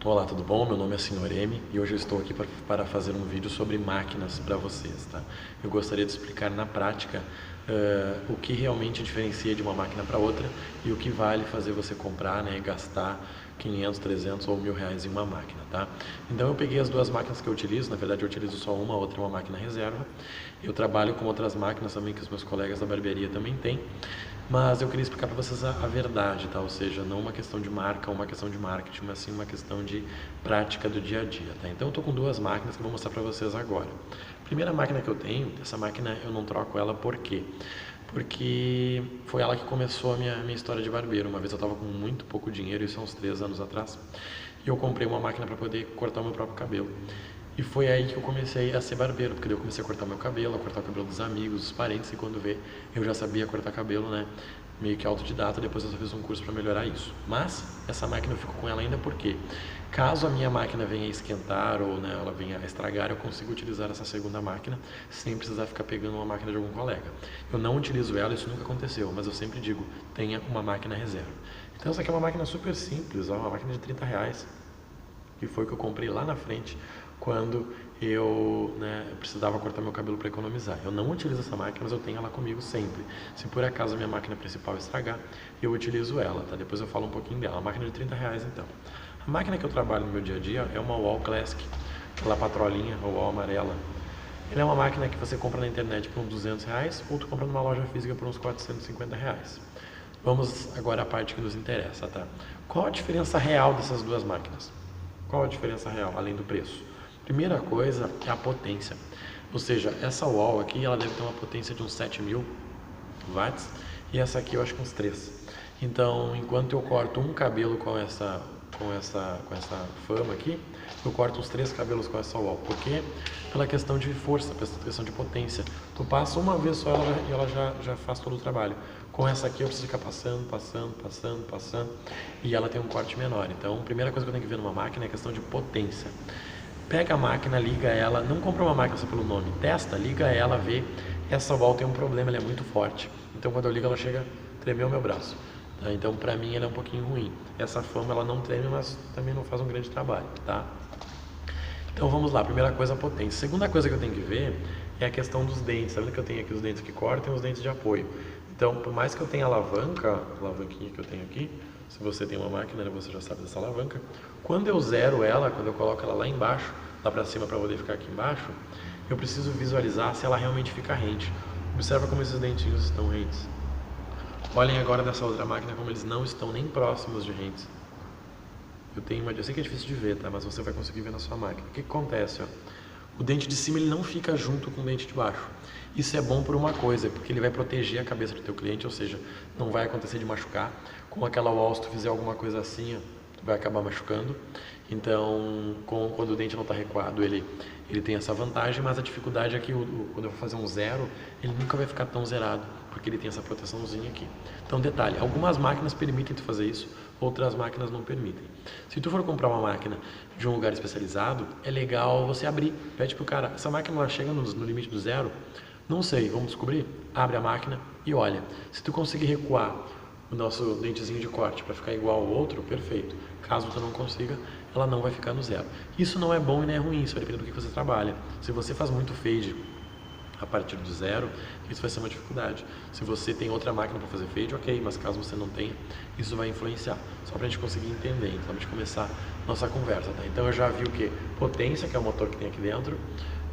Olá, tudo bom? Meu nome é Sr. M e hoje eu estou aqui para fazer um vídeo sobre máquinas para vocês, tá? Eu gostaria de explicar na prática o que realmente diferencia de uma máquina para outra e o que vale fazer você comprar, né, e gastar 500, 300 ou R$ 1.000 em uma máquina, tá? Então eu peguei as duas máquinas que eu utilizo, na verdade eu utilizo só uma, a outra é uma máquina reserva. Eu trabalho com outras máquinas também que os meus colegas da barbearia também têm. Mas eu queria explicar para vocês a verdade, tá? Ou seja, não uma questão de marca ou uma questão de marketing, mas sim uma questão de prática do dia a dia, tá? Então eu tô com duas máquinas que eu vou mostrar para vocês agora. Primeira máquina que eu tenho, essa máquina eu não troco ela por quê? Porque foi ela que começou a minha história de barbeiro. Uma vez eu estava com muito pouco dinheiro, isso há uns 3 anos atrás, e eu comprei uma máquina para poder cortar o meu próprio cabelo. E foi aí que eu comecei a ser barbeiro, porque daí eu comecei a cortar meu cabelo, a cortar o cabelo dos amigos, dos parentes, e quando vê, eu já sabia cortar cabelo, né? Meio que autodidata, depois eu só fiz um curso para melhorar isso. Mas essa máquina eu fico com ela ainda porque, caso a minha máquina venha a esquentar ou, né, ela venha a estragar, eu consigo utilizar essa segunda máquina sem precisar ficar pegando uma máquina de algum colega. Eu não utilizo ela, isso nunca aconteceu, mas eu sempre digo, tenha uma máquina reserva. Então essa aqui é uma máquina super simples, ó, uma máquina de R$ 30, que foi que eu comprei lá na frente quando eu precisava cortar meu cabelo para economizar. Eu não utilizo essa máquina, mas eu tenho ela comigo sempre. Se por acaso a minha máquina principal estragar, eu utilizo ela, tá? Depois eu falo um pouquinho dela. Uma máquina de R$ 30 então. A máquina que eu trabalho no meu dia a dia é uma Wall Classic, aquela patrolinha, ou Wall amarela. Ela é uma máquina que você compra na internet por uns R$ 200 ou tu compra numa loja física por uns R$ 450. Vamos agora à parte que nos interessa, tá? Qual a diferença real dessas duas máquinas? Qual a diferença real, além do preço? Primeira coisa é a potência. Ou seja, essa wall aqui, ela deve ter uma potência de uns 7.000 watts e essa aqui eu acho que uns 3. Então, enquanto eu corto um cabelo com essa fama aqui, eu corto uns 3 cabelos com essa wall. Por quê? Pela questão de força, pela questão de potência. Tu passa uma vez só e ela já faz todo o trabalho. Com essa aqui eu preciso ficar passando e ela tem um corte menor. Então, a primeira coisa que eu tenho que ver numa máquina é a questão de potência. Pega a máquina, liga ela, não compra uma máquina só pelo nome, testa, liga ela, vê, essa wall tem um problema, ela é muito forte. Então quando eu ligo ela chega a tremer o meu braço. Tá? Então pra mim ela é um pouquinho ruim. Essa fama ela não treme, mas também não faz um grande trabalho, tá? Então vamos lá, primeira coisa a potência. Segunda coisa que eu tenho que ver é a questão dos dentes. Tá vendo que eu tenho aqui os dentes que cortam e os dentes de apoio? Então, por mais que eu tenha a alavanquinha que eu tenho aqui, se você tem uma máquina, você já sabe dessa alavanca. Quando eu zero ela, quando eu coloco ela lá embaixo, lá pra cima para poder ficar aqui embaixo, eu preciso visualizar se ela realmente fica rente. Observa como esses dentinhos estão rentes. Olhem agora dessa outra máquina como eles não estão nem próximos de rentes. Eu sei que é difícil de ver, tá? Mas você vai conseguir ver na sua máquina. O que acontece, ó? O dente de cima ele não fica junto com o dente de baixo. Isso é bom por uma coisa, porque ele vai proteger a cabeça do teu cliente, ou seja, não vai acontecer de machucar. Com aquela wall, se tu fizer alguma coisa assim, ó, tu vai acabar machucando. Então, quando o dente não está recuado, ele tem essa vantagem, mas a dificuldade é que quando eu vou fazer um zero, ele nunca vai ficar tão zerado, porque ele tem essa proteçãozinha aqui. Então, detalhe, algumas máquinas permitem tu fazer isso, outras máquinas não permitem. Se tu for comprar uma máquina de um lugar especializado, é legal você abrir, pede pro cara, essa máquina ela chega no limite do zero? Não sei, vamos descobrir? Abre a máquina e olha, se tu conseguir recuar o nosso dentezinho de corte para ficar igual ao outro, perfeito. Caso tu não consiga, ela não vai ficar no zero. Isso não é bom e não é ruim, isso vai depender do que você trabalha. Se você faz muito fade a partir do zero, isso vai ser uma dificuldade. Se você tem outra máquina para fazer fade, ok, mas caso você não tenha, isso vai influenciar. Só para a gente conseguir entender, então, para a gente começar nossa conversa, tá? Então eu já vi o que? Potência, que é o motor que tem aqui dentro,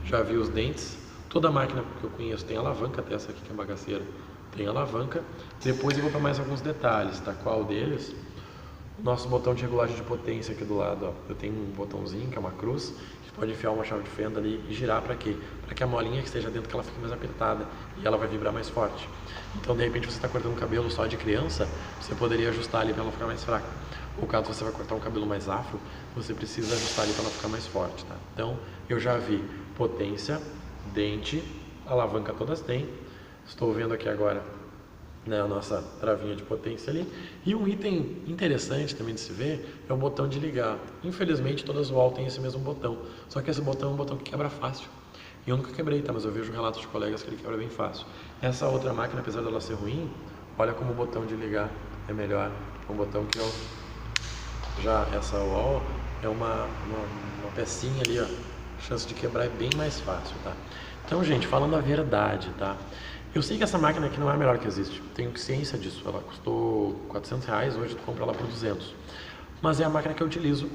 já vi os dentes, toda máquina que eu conheço tem alavanca, até essa aqui que é bagaceira, tem alavanca. Depois eu vou para mais alguns detalhes, tá? Qual deles? O nosso botão de regulagem de potência aqui do lado, ó. Eu tenho um botãozinho que é uma cruz, que pode enfiar uma chave de fenda ali e girar para quê? Para que a molinha que esteja dentro que ela fique mais apertada e ela vai vibrar mais forte. Então de repente você está cortando um cabelo só de criança, você poderia ajustar ali para ela ficar mais fraca. Ou caso você vai cortar um cabelo mais afro, você precisa ajustar ali para ela ficar mais forte, tá? Então eu já vi potência, dente, alavanca todas têm. Estou vendo aqui agora, né, a nossa travinha de potência ali. E um item interessante também de se ver é o botão de ligar. Infelizmente todas as wall têm esse mesmo botão, só que esse botão é um botão que quebra fácil. E eu nunca quebrei, tá? Mas eu vejo relatos de colegas que ele quebra bem fácil. Essa outra máquina, apesar dela ser ruim, olha como o botão de ligar é melhor. Um botão que eu essa wall é uma pecinha ali, ó, a chance de quebrar é bem mais fácil, tá? Então, gente, falando a verdade, tá? Eu sei que essa máquina aqui não é a melhor que existe, tenho ciência disso, ela custou R$ 400, hoje tu compra ela por 200. Mas é a máquina que eu utilizo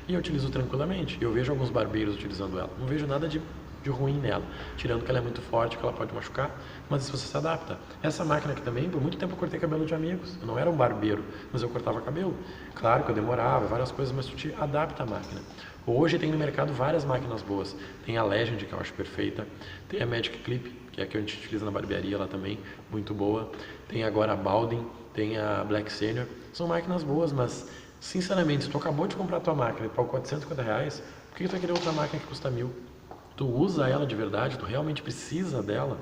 e eu utilizo tranquilamente. Eu vejo alguns barbeiros utilizando ela, não vejo nada de ruim nela, tirando que ela é muito forte, que ela pode machucar, mas isso você se adapta. Essa máquina aqui também, por muito tempo eu cortei cabelo de amigos, eu não era um barbeiro, mas eu cortava cabelo. Claro que eu demorava, várias coisas, mas tu te adapta à máquina. Hoje tem no mercado várias máquinas boas, tem a Legend, que eu acho perfeita, tem a Magic Clip, que é a que a gente utiliza na barbearia lá também, muito boa, tem agora a Baldwin, tem a Black Senior, são máquinas boas, mas sinceramente, se tu acabou de comprar a tua máquina por R$ 450, por que tu vai querer outra máquina que custa 1.000? Tu usa ela de verdade, tu realmente precisa dela.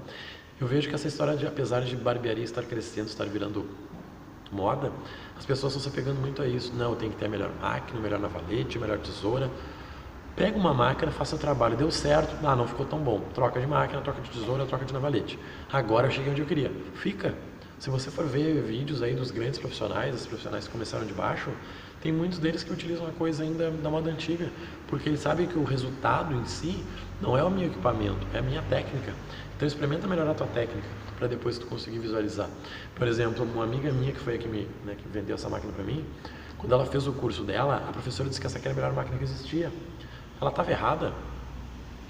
Eu vejo que essa história, apesar de barbearia estar crescendo, estar virando moda, as pessoas estão se apegando muito a isso. Não, eu tenho que ter a melhor máquina, o melhor navalete, a melhor tesoura. Pega uma máquina, faça o trabalho, deu certo, não ficou tão bom. Troca de máquina, troca de tesoura, troca de navalete. Agora eu cheguei onde eu queria. Fica. Se você for ver vídeos aí dos grandes profissionais, os profissionais que começaram de baixo, tem muitos deles que utilizam a coisa ainda da moda antiga, porque eles sabem que o resultado em si não é o meu equipamento, é a minha técnica. Então experimenta melhorar a tua técnica, para depois tu conseguir visualizar. Por exemplo, uma amiga minha que foi a que vendeu essa máquina para mim, quando ela fez o curso dela, a professora disse que essa aqui era a melhor máquina que existia. Ela estava errada?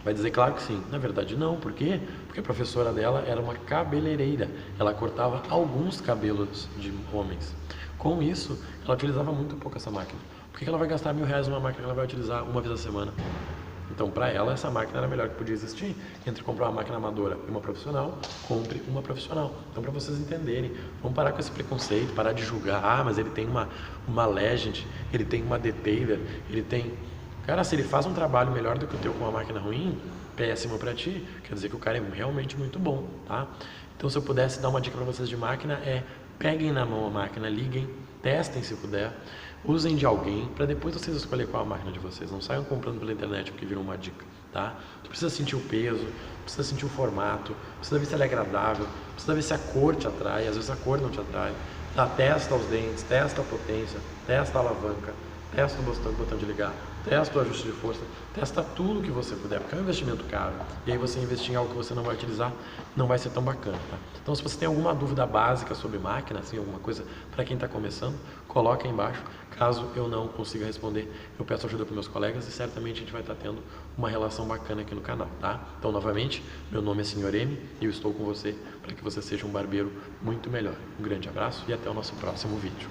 Vai dizer, claro que sim. Na verdade, não. Por quê? Porque a professora dela era uma cabeleireira. Ela cortava alguns cabelos de homens. Com isso, ela utilizava muito pouco essa máquina. Por que ela vai gastar R$ 1.000 numa máquina que ela vai utilizar uma vez a semana? Então, para ela, essa máquina era a melhor que podia existir. Entre comprar uma máquina amadora e uma profissional, compre uma profissional. Então, para vocês entenderem, vamos parar com esse preconceito, parar de julgar. Ah, mas ele tem uma Legend, ele tem uma Detailer, ele tem... Cara, se ele faz um trabalho melhor do que o teu com uma máquina ruim, péssimo para ti, quer dizer que o cara é realmente muito bom, tá? Então, se eu pudesse dar uma dica para vocês de máquina, peguem na mão a máquina, liguem, testem se puder, usem de alguém, para depois vocês escolherem qual a máquina de vocês. Não saiam comprando pela internet porque virou uma dica, tá? Tu precisa sentir o peso, precisa sentir o formato, precisa ver se ela é agradável, precisa ver se a cor te atrai, às vezes a cor não te atrai. Tá? Testa os dentes, testa a potência, testa a alavanca, testa o botão de ligar, testa o ajuste de força, testa tudo que você puder, porque é um investimento caro. E aí você investir em algo que você não vai utilizar, não vai ser tão bacana, tá? Então se você tem alguma dúvida básica sobre máquina, assim, alguma coisa para quem está começando, coloca aí embaixo. Caso eu não consiga responder, eu peço ajuda para meus colegas e certamente a gente vai estar tendo uma relação bacana aqui no canal, tá? Então, novamente, meu nome é Sr. M e eu estou com você para que você seja um barbeiro muito melhor. Um grande abraço e até o nosso próximo vídeo.